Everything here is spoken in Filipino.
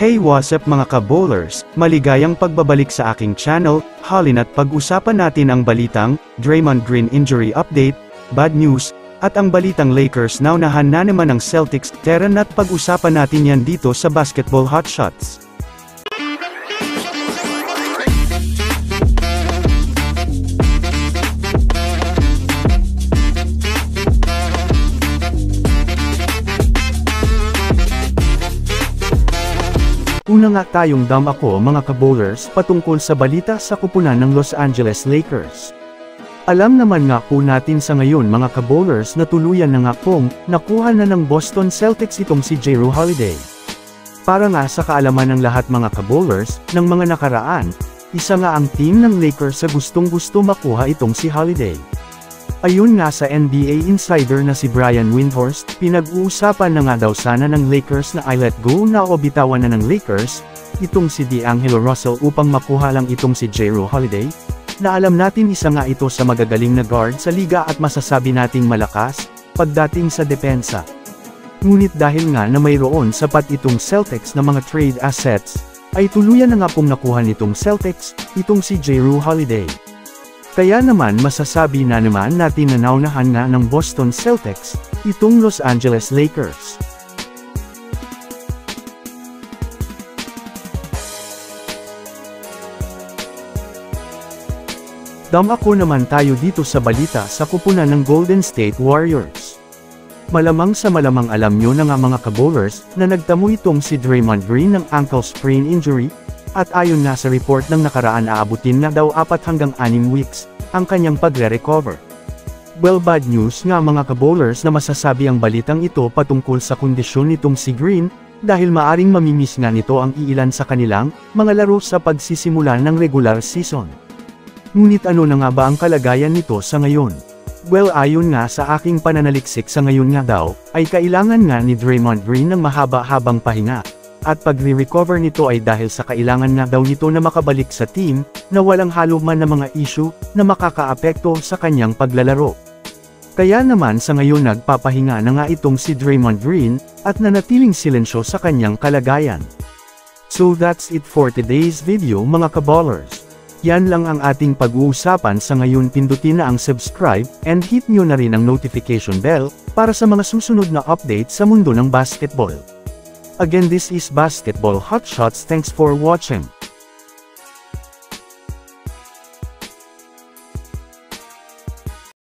Hey, what's up mga ka-bowlers, maligayang pagbabalik sa aking channel, halina't pag-usapan natin ang balitang, Draymond Green injury update, bad news, at ang balitang Lakers naunahan na naman ng Celtics. Tara na't pag-usapan natin yan dito sa Basketball Hotshots. Una nga tayong ako mga ka-bowlers patungkol sa balita sa kupunan ng Los Angeles Lakers. Alam naman nga po natin sa ngayon mga ka-bowlers na tuluyan na nga pong nakuha na ng Boston Celtics itong si Jrue Holiday. Para nga sa kaalaman ng lahat mga ka-bowlers, ng mga nakaraan, isa nga ang team ng Lakers sa gustong-gusto makuha itong si Holiday. Ayun nga sa NBA insider na si Brian Windhorst, pinag-uusapan na nga daw sana ng Lakers na i-let go na o bitawan na ng Lakers, itong si D'Angelo Russell upang makuha lang itong si Jrue Holiday, na alam natin isa nga ito sa magagaling na guard sa liga at masasabi nating malakas, pagdating sa depensa. Ngunit dahil nga na mayroon sapat itong Celtics na mga trade assets, ay tuluyan na nga pong nakuha nitong Celtics, itong si Jrue Holiday. Kaya naman masasabi na naman natin na naunahan nga ng Boston Celtics, itong Los Angeles Lakers. Ako naman tayo dito sa balita sa kupunan ng Golden State Warriors. Malamang sa malamang alam nyo na nga mga ka-bowlers na nagtamo itong si Draymond Green ng ankle sprain injury, at ayon nga sa report ng nakaraan aabutin na daw 4 hanggang 6 weeks, ang kanyang pagre-recover. Well, bad news nga mga ka-bowlers na masasabi ang balitang ito patungkol sa kondisyon nitong si Green, dahil maaring mamimiss nga nito ang iilan sa kanilang mga laro sa pagsisimula ng regular season. Ngunit ano na nga ba ang kalagayan nito sa ngayon? Well, ayon nga sa aking pananaliksik sa ngayon nga daw, ay kailangan nga ni Draymond Green ng mahaba-habang pahinga. At pag-recover nito ay dahil sa kailangan nga daw nito na makabalik sa team, na walang halo man na mga issue, na makakaapekto sa kanyang paglalaro. Kaya naman sa ngayon nagpapahinga na nga itong si Draymond Green, at nanatiling silensyo sa kanyang kalagayan. So that's it for today's video mga ka-ballers. Yan lang ang ating pag-uusapan sa ngayon. Pindutin na ang subscribe, and hit nyo na rin ang notification bell, para sa mga susunod na update sa mundo ng basketball. Again, this is Basketball Hotshots. Thanks for watching.